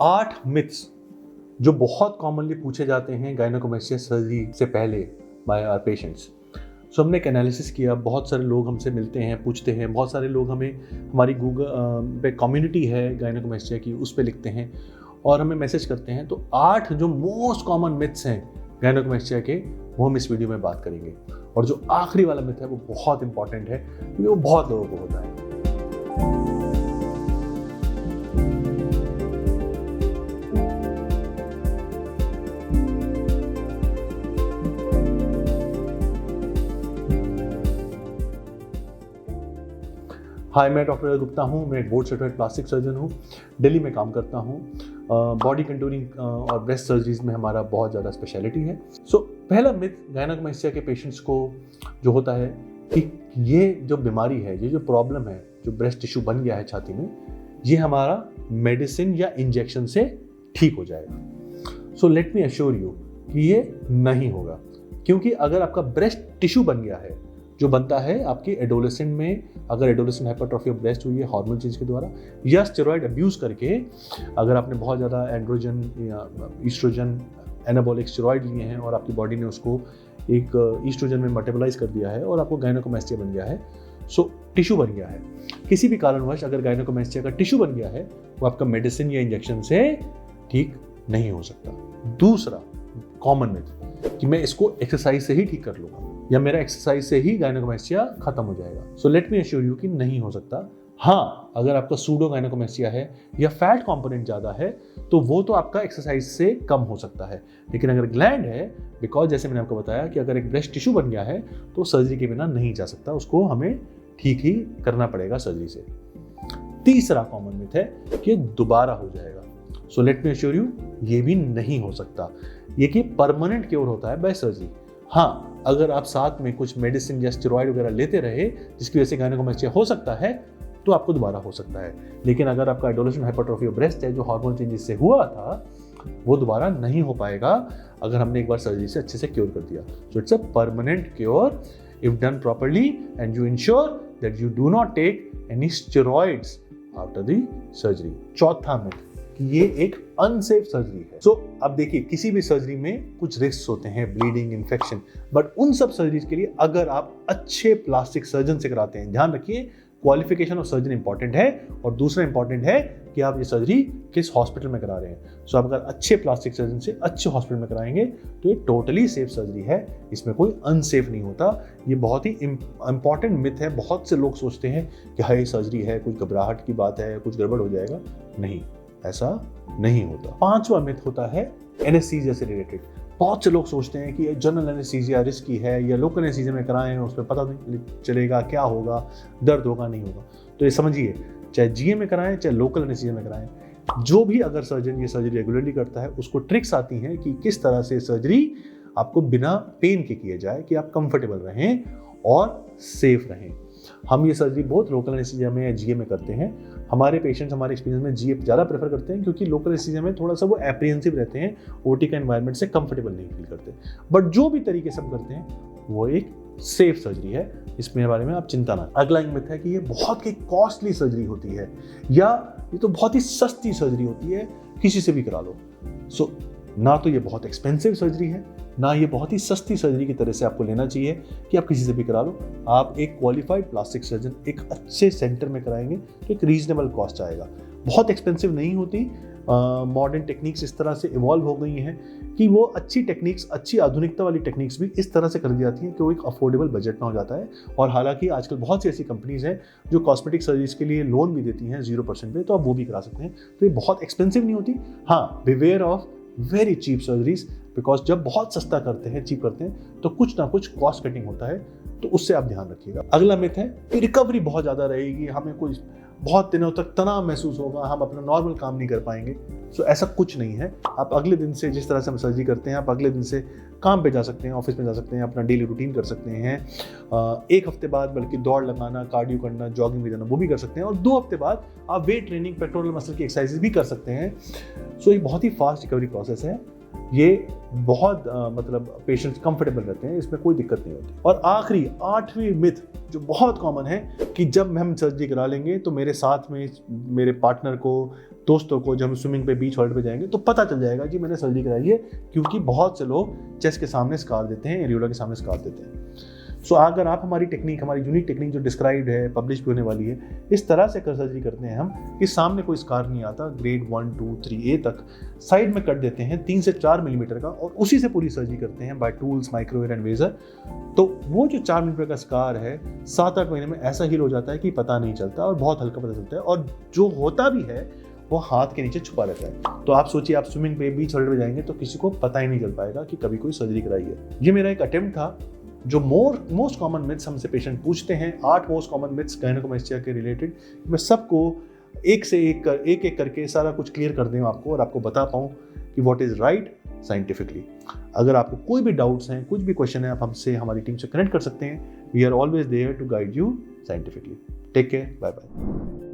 8 myths जो बहुत commonly पूछे जाते हैं गायनेकोमेस्टिया सर्जरी से पहले बाय आवर पेशेंट्स। सो हमने एक एनालिसिस किया, बहुत सारे लोग हमसे मिलते हैं, पूछते हैं, बहुत सारे लोग हमें हमारी गूगल पे कम्युनिटी है गायनेकोमेस्टिया की, उस पे लिखते हैं और हमें मैसेज करते हैं। तो 8 जो मोस्ट कॉमन मिथ्स हैं गायनेकोमेस्टिया के, वो हम इस वीडियो में बात करेंगे। और जो आखिरी वाला मिथ है वो बहुत इंपॉर्टेंट है क्योंकि वो बहुत लोगों को होता है। हाय, मैं डॉक्टर गुप्ता हूँ। मैं एक बोर्ड सर्टिफाइड प्लास्टिक सर्जन हूँ, दिल्ली में काम करता हूँ। बॉडी कंटूरिंग और ब्रेस्ट सर्जरीज में हमारा बहुत ज़्यादा स्पेशलिटी है। सो पहला मिथ गायनेकोमेस्टिया के पेशेंट्स को जो होता है कि ये जो बीमारी है, ये जो प्रॉब्लम है, जो ब्रेस्ट टिश्यू बन गया है छाती में, ये हमारा मेडिसिन या इंजेक्शन से ठीक हो जाएगा। So let me assure you कि ये नहीं होगा, क्योंकि अगर आपका ब्रेस्ट टिश्यू बन गया है, जो बनता है आपकी एडोलेसेंट में, अगर एडोलेसेंट हाइपरट्रॉफी ऑफ ब्रेस्ट हुई है हार्मोन चेंज के द्वारा या स्टेरॉइड अब्यूज़ करके, अगर आपने बहुत ज़्यादा एंड्रोजन या ईस्ट्रोजन एनाबॉलिक स्टेरॉइड लिए हैं और आपकी बॉडी ने उसको एक ईस्ट्रोजन में मेटाबोलाइज कर दिया है और आपको गायनेकोमेस्टिया बन गया है, सो टिश्यू बन गया है। किसी भी कारणवश अगर गायनेकोमेस्टिया का टिश्यू बन गया है, वो आपका मेडिसिन या इंजेक्शन से ठीक नहीं हो सकता। दूसरा कॉमन मिथ कि मैं इसको एक्सरसाइज से ही ठीक कर लूँगा या मेरा एक्सरसाइज से ही गायनेकोमेस्टिया खत्म हो जाएगा। So let me assure you कि नहीं हो सकता। हाँ, अगर आपका सूडो गायनेकोमेस्टिया है या फैट कंपोनेंट ज़्यादा है तो वो तो आपका एक्सरसाइज से कम हो सकता है, लेकिन अगर ग्लैंड है, बिकॉज जैसे मैंने आपको बताया कि अगर एक ब्रेस्ट टिश्यू बन गया है तो सर्जरी के बिना नहीं जा सकता, उसको हमें ठीक ही करना पड़ेगा सर्जरी से। तीसरा कॉमन मिथ है कि दोबारा हो जाएगा। So let me assure you, ये भी नहीं हो सकता। ये कि परमानेंट क्योर होता है बाय सर्जरी। हाँ, अगर आप साथ में कुछ मेडिसिन या स्टेरॉइड वगैरह लेते रहे जिसकी वजह से गायनेकोमेस्टिया हो सकता है तो आपको दोबारा हो सकता है, लेकिन अगर आपका एडोलेसेंट हाइपरट्रॉफी ऑफ ब्रेस्ट है जो हार्मोन चेंजेस से हुआ था, वो दोबारा नहीं हो पाएगा अगर हमने एक बार सर्जरी से अच्छे से क्योर कर दिया। So it's a permanent cure if done properly and you ensure that you do not take any steroids after the surgery. चौथा मिथ कि ये एक अनसेफ सर्जरी है। सो अब देखिए, किसी भी सर्जरी में कुछ रिस्क होते हैं, ब्लीडिंग, इन्फेक्शन, बट उन सब सर्जरीज के लिए अगर आप अच्छे प्लास्टिक सर्जन से कराते हैं, ध्यान रखिए क्वालिफिकेशन ऑफ सर्जन इंपॉर्टेंट है और दूसरा इंपॉर्टेंट है कि आप ये सर्जरी किस हॉस्पिटल में करा रहे हैं। सो आप अगर अच्छे प्लास्टिक सर्जन से अच्छे हॉस्पिटल में कराएंगे तो ये टोटली सेफ सर्जरी है, इसमें कोई अनसेफ नहीं होता। ये बहुत ही इंपॉर्टेंट मिथ है। बहुत से लोग सोचते हैं कि हाई सर्जरी है, कुछ घबराहट की बात है, कुछ गड़बड़ हो जाएगा। नहीं, ऐसा नहीं होता। पांचवा मिथ होता है एनेस्थीसिया से रिलेटेड। बहुत से लोग सोचते हैं कि जनरल एनेस्थीसिया रिस्की है या लोकल एनेस्थीसिया में कराएं, उसमें पता नहीं चलेगा क्या होगा, दर्द होगा नहीं होगा। तो ये समझिए, चाहे जीए में कराएं चाहे लोकल एनेस्थीसिया में कराएं, जो भी अगर सर्जन ये सर्जरी रेगुलरली करता है उसको ट्रिक्स आती हैं कि किस तरह से सर्जरी आपको बिना पेन के किया जाए कि आप कंफर्टेबल रहें और सेफ रहें। हम ये सर्जरी बहुत लोकल एनेस्थीसिया में या जीए में करते हैं। हमारे पेशेंट्स हमारे एक्सपीरियंस में जीए ज़्यादा प्रेफर करते हैं क्योंकि लोकल एनेस्थीसिया में थोड़ा सा वो एप्रीहेंसिव रहते हैं, ओटी का एनवायरनमेंट से कंफर्टेबल नहीं फील करते। बट जो भी तरीके से हम करते हैं वो एक सेफ सर्जरी है, इसमें बारे में आप चिंता ना। अगला एक मिथ है कि ये बहुत ही कॉस्टली सर्जरी होती है या ये तो बहुत ही सस्ती सर्जरी होती है, किसी से भी करा लो। सो ना तो ये बहुत एक्सपेंसिव सर्जरी है, ना ये बहुत ही सस्ती सर्जरी की तरह से आपको लेना चाहिए कि आप किसी से भी करा लो। आप एक क्वालिफाइड प्लास्टिक सर्जन एक अच्छे सेंटर में कराएंगे तो एक रीजनेबल कॉस्ट आएगा, बहुत एक्सपेंसिव नहीं होती। मॉडर्न टेक्निक्स इस तरह से इवॉल्व हो गई हैं कि वो अच्छी टेक्निक्स, अच्छी आधुनिकता वाली टेक्निक्स भी इस तरह से कर दी जाती हैं कि वो एक अफोर्डेबल बजट में हो जाता है। और हालांकि आजकल बहुत सी ऐसी कंपनीज हैं जो कॉस्मेटिक सर्जरीज के लिए लोन भी देती हैं 0% पे, तो आप वो भी करा सकते हैं। तो ये बहुत एक्सपेंसिव नहीं होती। हाँ, beware of very cheap surgeries, because जब बहुत सस्ता करते हैं, चीप करते हैं, तो कुछ ना कुछ कॉस्ट कटिंग होता है, तो उससे आप ध्यान रखिएगा। अगला मिथ है कि रिकवरी बहुत ज़्यादा रहेगी, हमें कुछ बहुत दिनों तक तनाव महसूस होगा, हम अपना नॉर्मल काम नहीं कर पाएंगे। सो ऐसा कुछ नहीं है। आप अगले दिन से, जिस तरह से हम सर्जरी करते हैं, आप अगले दिन से काम पे जा सकते हैं, ऑफिस में जा सकते हैं, अपना डेली रूटीन कर सकते हैं। 1 हफ्ते बाद बल्कि दौड़ लगाना, कार्डियो करना, जॉगिंग भी जाना, वो भी कर सकते हैं। और 2 हफ्ते बाद आप वेट ट्रेनिंग, पेक्टोरल मसल की एक्सरसाइजेज भी कर सकते हैं। सो ये बहुत ही फास्ट रिकवरी प्रोसेस है। ये बहुत मतलब पेशेंट्स कंफर्टेबल रहते हैं, इसमें कोई दिक्कत नहीं होती। और आखिरी 8वीं मिथ जो बहुत कॉमन है कि जब हम सर्जरी करा लेंगे तो मेरे साथ में मेरे पार्टनर को, दोस्तों को, जब हम स्विमिंग पे बीच हॉल्ट पे जाएंगे तो पता चल जाएगा कि मैंने सर्जरी कराई है, क्योंकि बहुत से लोग चेस्ट के सामने स्कार देते हैं, एरियोला के सामने स्कार देते हैं। सो अगर आप हमारी टेक्निक, हमारी यूनिक टेक्निक जो डिस्क्राइब्ड है, पब्लिश भी होने वाली है, इस तरह से सर्जरी करते हैं हम कि सामने कोई स्कार नहीं आता, ग्रेड 1, 2, 3A तक साइड में कट देते हैं 3 से 4 मिलीमीटर का, और उसी से पूरी सर्जरी करते हैं by tools, microwave and laser. तो वो जो 4 मिलीमीटर का स्कार है 7-8 महीने में ऐसा हील हो जाता है कि पता नहीं चलता और बहुत हल्का पता चलता है, और जो होता भी है वो हाथ के नीचे छुपा रहता है। तो आप सोचिए, आप स्विमिंग पे बीच हॉल्ट पे जाएंगे तो किसी को पता ही नहीं चल पाएगा कि कभी कोई सर्जरी कराई है। ये मेरा एक अटेम्प्ट था जो मोस्ट कॉमन मिथ्स हमसे पेशेंट पूछते हैं, 8 मोस्ट कॉमन मिथ्स गायनेकोमास्टिया के रिलेटेड, मैं सबको एक से एक करके सारा कुछ क्लियर कर दूं आपको, और आपको बता पाऊँ कि व्हाट इज़ राइट साइंटिफिकली। अगर आपको कोई भी डाउट्स हैं, कुछ भी क्वेश्चन है, आप हमसे, हमारी टीम से कनेक्ट कर सकते हैं। We are always there to guide you scientifically. Take care, bye bye.